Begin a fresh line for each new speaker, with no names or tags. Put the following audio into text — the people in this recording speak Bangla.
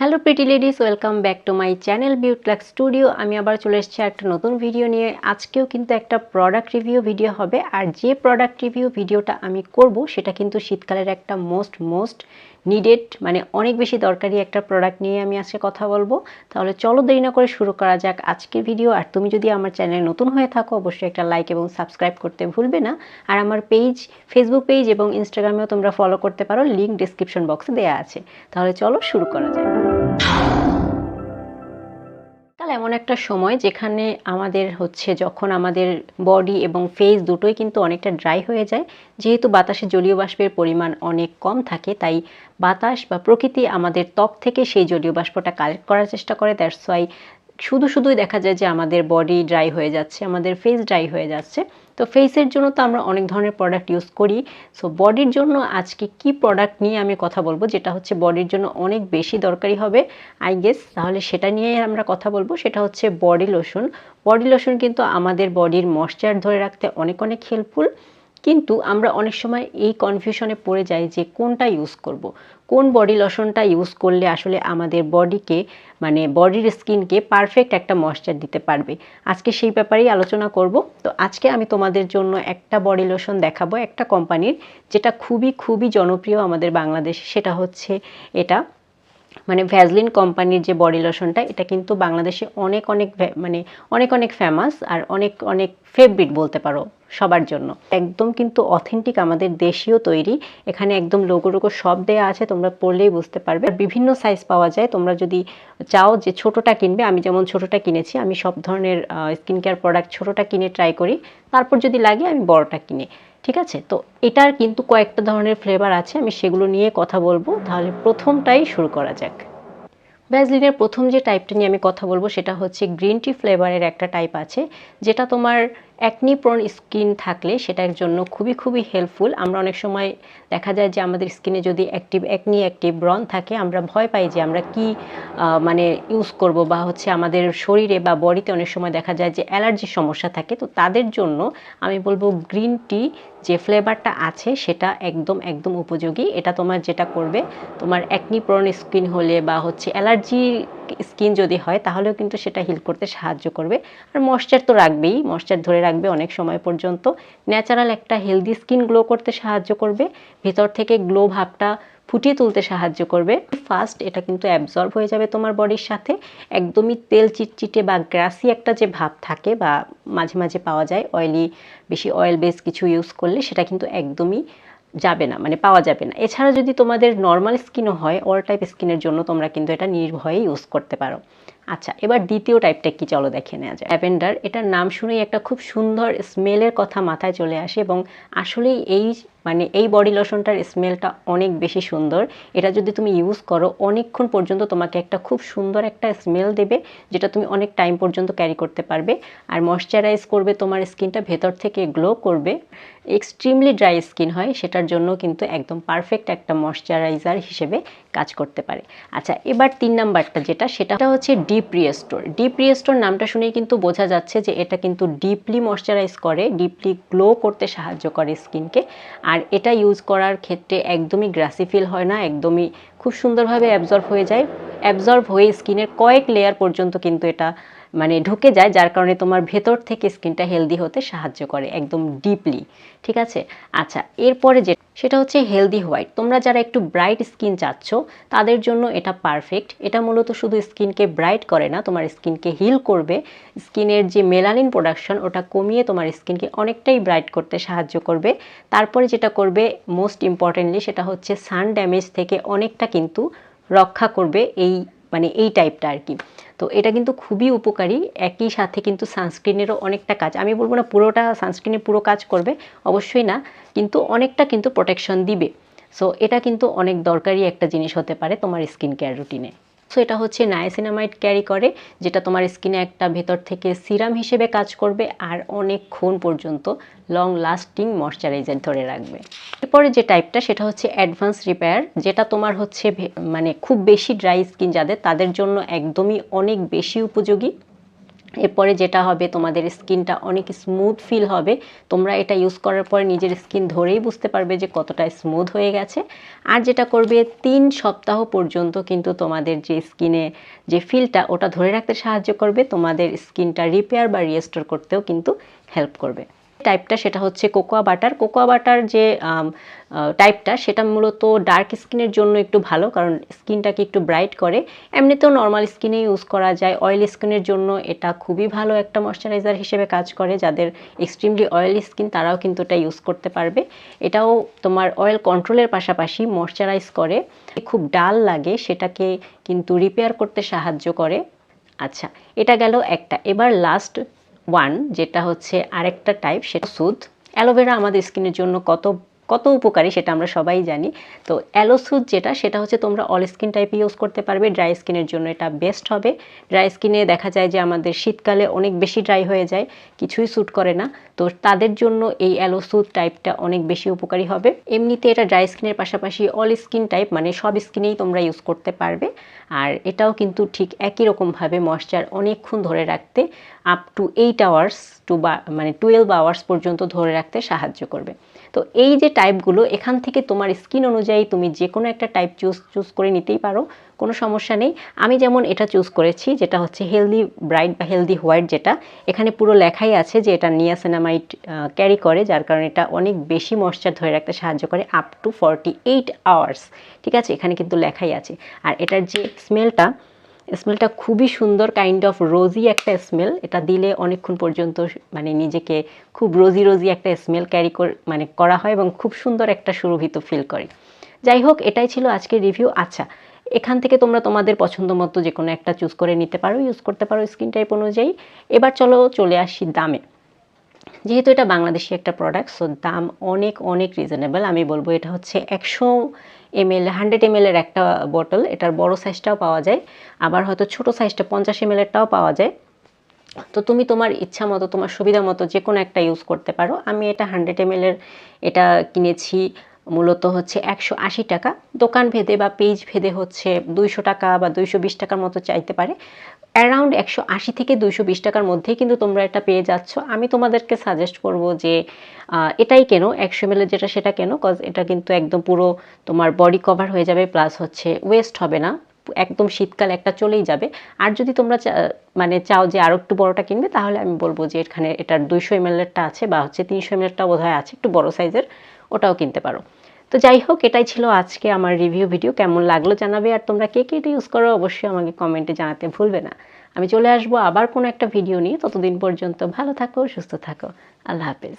Hello pretty ladies, welcome back to my channel Beautilux studio. আমি আবার চলে এসেছি একটা নতুন ভিডিও নিয়ে। আজকেও কিন্তু একটা প্রোডাক্ট রিভিউ ভিডিও হবে, আর যে প্রোডাক্ট রিভিউ ভিডিওটা আমি করব সেটা কিন্তু শীতকালের একটা মোস্ট নিডেড, মানে অনেক বেশি দরকারি একটা প্রোডাক্ট নিয়ে আমি আজকে কথা বলবো। তাহলে চলো দেরি না করে শুরু করা যাক আজকের ভিডিও। আর তুমি যদি আমার চ্যানেলে নতুন হয়ে থাকো অবশ্যই একটা লাইক এবং সাবস্ক্রাইব করতে ভুলবে না। আর আমার ফেসবুক পেজ এবং ইনস্টাগ্রামেও তোমরা ফলো করতে পারো, লিঙ্ক ডিসক্রিপশন বক্সে দেওয়া আছে। তাহলে চলো শুরু করা যাক। কাল এমন একটা সময় যেখানে যখন আমাদের বডি এবং ফেস দুটোই কিন্তু অনেকটা ড্রাই হয়ে যায়, যেহেতু বাতাসে জলীয় বাষ্পের পরিমাণ অনেক কম থাকে, তাই বাতাস বা প্রকৃতি আমাদের ত্বক থেকে সেই জলীয় বাষ্পটা কালেক্ট করার চেষ্টা করে। দ্যাটস ওয়াই শুধুই দেখা যায় যে আমাদের বডি ড্রাই হয়ে যাচ্ছে, আমাদের ফেস ড্রাই হয়ে যাচ্ছে। তো ফেসের জন্য তো আমরা অনেক ধরনের প্রোডাক্ট ইউজ করি। সো বডির জন্য আজকে কি প্রোডাক্ট নিয়ে আমি কথা বলবো যেটা হচ্ছে বডির জন্য অনেক বেশি দরকারি হবে আই গেস, তাহলে সেটা নিয়ে আমরা কথা বলবো। সেটা হচ্ছে বডি লোশন। বডি লোশন কিন্তু আমাদের বডির ময়েশ্চার ধরে রাখতে অনেক হেল্পফুল, কিন্তু আমরা অনেক সময় এই কনফিউশনে পড়ে যাই যে কোনটা ইউজ করব। কোন বডি লোশনটা ইউজ করলে আসলে আমাদের বডিকে, মানে বডির স্কিনকে পারফেক্ট একটা ময়েশ্চার দিতে পারবে। আজকে সেই ব্যাপারেই আলোচনা করব। তো আজকে আমি তোমাদের জন্য একটা বডি লোশন দেখাবো, একটা কোম্পানির, যেটা খুবই জনপ্রিয় আমাদের বাংলাদেশে। সেটা হচ্ছে এটা, মানে ভ্যাসলিন কোম্পানির যে বডি লোশনটা, এটা কিন্তু বাংলাদেশে অনেক ফেমাস আর অনেক ফেভারিট বলতে পারো সবার জন্য। একদম কিন্তু অথেন্টিক, আমাদের দেশীয় তৈরি। এখানে একদম লোগো সব দেয়া আছে, তোমরা পড়লেই বুঝতে পারবে। আর বিভিন্ন সাইজ পাওয়া যায়, তোমরা যদি চাও যে ছোটটা কিনবে, আমি যেমন ছোটটা কিনেছি। আমি সব ধরনের স্কিন কেয়ার প্রোডাক্ট ছোটটা কিনে ট্রাই করি, তারপর যদি লাগে আমি বড়টা কিনি। ঠিক আছে, তো এটার কিন্তু কয়েকটা ধরনের ফ্লেভার আছে, আমি সেগুলো নিয়ে কথা বলবো। তাহলে প্রথমটাই শুরু করা যাক। ভ্যাসলিনের প্রথম যে টাইপটা নিয়ে আমি কথা বলবো সেটা হচ্ছে গ্রিন টি ফ্লেভারের একটা টাইপ আছে, যেটা তোমার অ্যাকনি প্রোন স্কিন থাকলে সেটার জন্য খুবই হেল্পফুল। আমরা অনেক সময় দেখা যায় যে আমাদের স্কিনে যদি অ্যাকটিভ ব্রন থাকে, আমরা ভয় পাই যে আমরা কি মানে ইউজ করব, বা হচ্ছে আমাদের শরীরে বা বডিতে অনেক সময় দেখা যায় যে অ্যালার্জির সমস্যা থাকে। তো তাদের জন্য আমি বলবো গ্রিন টি যে ফ্লেভারটা আছে সেটা একদম উপযোগী। এটা তোমার যেটা করবে, তোমার অ্যাকনি প্রোন স্কিন হলে বা হচ্ছে অ্যালার্জি স্কিন যদি হয়, তাহলেও কিন্তু সেটা হিল করতে সাহায্য করবে। আর ময়েশ্চার তো রাখবেই, ময়েশ্চার ধরে রাখবে অনেক সময় পর্যন্ত। ন্যাচারাল একটা হেলদি স্কিন গ্লো করতে সাহায্য করবে, ভেতর থেকে গ্লো ভাবটা ফুটিয়ে তুলতে সাহায্য করবে। ফার্স্ট এটা কিন্তু অ্যাবজর্ব হয়ে যাবে তোমার বডির সাথে। একদমই তেল চিটচিটে বা গ্রাসি একটা যে ভাব থাকে বা মাঝে পাওয়া যায় বেশি অয়েল বেস কিছু ইউজ করলে, সেটা কিন্তু একদমই যাবে না, মানে পাওয়া যাবে না। এছাড়া যদি তোমাদের নর্মাল স্কিনও হয়, অল টাইপ স্কিনের জন্য তোমরা কিন্তু এটা নির্ভয়ে ইউজ করতে পারো। আচ্ছা, এবার দ্বিতীয় টাইপটা কি চলো দেখে নেওয়া যায়। ল্যাভেন্ডার, এটার নাম শুনেই একটা খুব সুন্দর স্মেলের কথা মাথায় চলে আসে, এবং আসলেই এই বডি লোশনটার স্মেলটা অনেক বেশি সুন্দর। এটা যদি তুমি ইউজ করো অনেকক্ষণ পর্যন্ত তোমাকে একটা খুব সুন্দর একটা স্মেল দেবে, যেটা তুমি অনেক টাইম পর্যন্ত ক্যারি করতে পারবে। আর ময়শ্চারাইজ করবে তোমার স্কিনটা, ভেতর থেকে গ্লো করবে। এক্সট্রিমলি ড্রাই স্কিন হয় সেটার জন্য কিন্তু একদম পারফেক্ট একটা ময়শ্চারাইজার হিসেবে কাজ করতে পারে। আচ্ছা, এবার 3 নাম্বারটা সেটা হচ্ছে ডিপ রিস্টোর। ডিপ রিস্টোর নামটা শুনেই কিন্তু বোঝা যাচ্ছে যে এটা কিন্তু ডিপলি ময়শ্চারাইজ করে, ডিপলি গ্লো করতে সাহায্য করে স্কিনকে। আর এটা ইউজ করার ক্ষেত্রে একদমই গ্রাসি ফিল হয় না, একদমই খুব সুন্দরভাবে অ্যাবজর্ব হয়ে যায়। অ্যাবজর্ব হয়ে স্কিনের কয়েক লেয়ার পর্যন্ত কিন্তু এটা ঢুকে যায়, যার কারণে তোমার ভেতর থেকে স্কিনটা হেলদি হতে সাহায্য করে একদম ডিপলি। ঠিক আছে, আচ্ছা, এরপরে সেটা হচ্ছে হেলদি হোয়াইট। তোমরা যারা একটু ব্রাইট স্কিন চাচ্ছ তাদের জন্য এটা পারফেক্ট। এটা মূলত শুধু স্কিনকে ব্রাইট করে না, তোমার স্কিনকে হিল করবে। স্কিনের যে মেলানিন প্রোডাকশন ওটা কমিয়ে তোমার স্কিনকে অনেকটাই ব্রাইট করতে সাহায্য করবে। তারপরে যেটা করবে মোস্ট ইম্পর্টেন্টলি, সেটা হচ্ছে সান ড্যামেজ থেকে অনেকটা কিন্তু রক্ষা করবে এই টাইপটা আর কি। তো এটা কিন্তু খুবই উপকারী। একই সাথে কিন্তু সানস্ক্রিনেরও অনেকটা কাজ, আমি বলবো না পুরোটা সানস্ক্রিনে পুরো কাজ করবে, অবশ্যই না, কিন্তু অনেকটা কিন্তু প্রোটেকশন দিবে। সো এটা কিন্তু অনেক দরকারি একটা জিনিস হতে পারে তোমার স্কিন কেয়ার রুটিনে। সো এটা হচ্ছে নায়াসিনামাইড ক্যারি করে, যেটা তোমার স্কিনে একটা ভেতর থেকে সিরাম হিসেবে কাজ করবে আর অনেকক্ষণ পর্যন্ত লং লাস্টিং ময়শ্চারাইজার ধরে রাখবে। এরপরে যে টাইপটা সেটা হচ্ছে অ্যাডভান্স রিপেয়ার, যেটা তোমার হচ্ছে খুব বেশি ড্রাই স্কিন যাদের, তাদের জন্য একদমই অনেক বেশি উপযোগী। এরপরে যেটা হবে, তোমাদের স্কিনটা অনেক স্মুথ ফিল হবে। তোমরা এটা ইউজ করার পরে নিজের স্কিন ধরেই বুঝতে পারবে যে কতটা স্মুথ হয়ে গেছে। আর যেটা করবে, 3 সপ্তাহ পর্যন্ত কিন্তু তোমাদের যে স্কিনে যে ফিলটা ওটা ধরে রাখতে সাহায্য করবে, তোমাদের স্কিনটা রিপেয়ার বা রিস্টোর করতেও কিন্তু হেল্প করবে। টাইপটা সেটা হচ্ছে কোকোয়া বাটার। কোকোয়া বাটার যে টাইপটা সেটা মূলত ডার্ক স্কিনের জন্য একটু ভালো, কারণ স্কিনটাকে একটু ব্রাইট করে। এমনিতেও নর্মাল স্কিনে ইউজ করা যায়। অয়েল স্কিনের জন্য এটা খুবই ভালো একটা ময়শ্চারাইজার হিসেবে কাজ করে। যাদের এক্সট্রিমলি অয়েলি স্কিন তারাও কিন্তু এটা ইউজ করতে পারবে। এটাও তোমার অয়েল কন্ট্রোলের পাশাপাশি ময়শ্চারাইজ করে, খুব ডাল লাগে সেটাকে কিন্তু রিপেয়ার করতে সাহায্য করে। আচ্ছা, এটা গেল একটা। এবার লাস্ট ওয়ান যেটা হচ্ছে আরেকটা টাইপ, সেটা সুদ। অ্যালোভেরা আমাদের স্কিনের জন্য কত কত উপকারী সেটা আমরা সবাই জানি। তো অ্যালোসুদ যেটা, সেটা হচ্ছে তোমরা অল স্কিন টাইপে ইউজ করতে পারবে। ড্রাই স্কিনের জন্য এটা বেস্ট হবে। ড্রাই স্কিনে দেখা যায় যে আমাদের শীতকালে অনেক বেশি ড্রাই হয়ে যায়, কিছুই স্যুট করে না। তো তাদের জন্য এই অ্যালোসুদ টাইপটা অনেক বেশি উপকারী হবে। এমনিতে এটা ড্রাই স্কিনের পাশাপাশি অল স্কিন টাইপ, মানে সব স্কিনেই তোমরা ইউজ করতে পারবে। আর এটাও কিন্তু ঠিক একই রকমভাবে ময়েশ্চার অনেকক্ষণ ধরে রাখতে, আপ টু 8 আওয়ার্স মানে 12 আওয়ার্স পর্যন্ত ধরে রাখতে সাহায্য করবে। তো এই যে টাইপগুলো, এখান থেকে তোমার স্কিন অনুযায়ী তুমি যে কোনো একটা টাইপ চুজ করে নিতেই পারো, কোনো সমস্যা নেই। আমি যেমন এটা চুজ করেছি, যেটা হচ্ছে হেলদি ব্রাইট বা হেলদি হোয়াইট, যেটা এখানে পুরো লেখাই আছে যে এটা নিয়াসিনামাইড ক্যারি করে, যার কারণে এটা অনেক বেশি ময়েশ্চার ধরে রাখতে সাহায্য করে, আপ টু 48 আওয়ার্স। ঠিক আছে, এখানে কিন্তু লেখাই আছে। আর এটার যে স্মেলটা খুবই সুন্দর, কাইন্ড অফ রোজি একটা স্মেল। এটা দিলে অনেকক্ষণ পর্যন্ত মানে নিজেকে খুব রোজি একটা স্মেল ক্যারি মানে করা হয় এবং খুব সুন্দর একটা সুরভিত ফিল করে। যাই হোক, এটাই ছিল আজকের রিভিউ। আচ্ছা, এখান থেকে তোমরা তোমাদের পছন্দ মতো যে কোনো একটা চুজ করে নিতে পারো, ইউজ করতে পারো স্কিন টাইপ অনুযায়ী। এবার চলে আসি দামে। যেহেতু এটা বাংলাদেশি একটা প্রোডাক্ট, সো দাম অনেক অনেক রিজনেবল। আমি বলবো এটা হচ্ছে 100 ml এর একটা বোতল। এটার বড় সাইজটাও পাওয়া যায়, আবার হয়তো ছোট সাইজটা 50 ml এরটাও পাওয়া যায়। তো তুমি তোমার ইচ্ছা মতো, তোমার সুবিধা মতো যে কোনো একটা ইউজ করতে পারো। আমি এটা 100 ml এর এটা কিনেছি মূলত হচ্ছে 180 টাকা। দোকান ভেদে বা পেজ ভেদে হচ্ছে 200 টাকা বা 220 টাকার মতো চাইতে পারে। অ্যারাউন্ড 180 থেকে 220 টাকার মধ্যেই কিন্তু তোমরা এটা পেয়ে যাচ্ছ। আমি তোমাদেরকে সাজেস্ট করব যে এটাই কেনো, 100 ml সেটা কেনো, কজ এটা কিন্তু একদম পুরো তোমার বডি কভার হয়ে যাবে, প্লাস হচ্ছে ওয়েস্ট হবে না, একদম শীতকাল একটা চলেই যাবে। আর যদি তোমরা মানে চাও যে আরও একটু বড়টা কিনবে, তাহলে আমি বলবো যে এখানে এটার 200 ml এরটা আছে, বা হচ্ছে 300 ml এরটা বোধহয় আছে একটু বড় সাইজের, ওটাও কিনতে পারো। তো যাই হোক, এটাই ছিল আজকে আমার রিভিউ ভিডিও। কেমন লাগলো জানাবে, আর তোমরা কে এটা ইউজ করো অবশ্যই আমাকে কমেন্টে জানাতে ভুলবে না। আমি চলে আসবো আবার কোনো একটা ভিডিও নিয়ে। ততদিন পর্যন্ত ভালো থাকো, সুস্থ থাকো। আল্লাহ হাফেজ।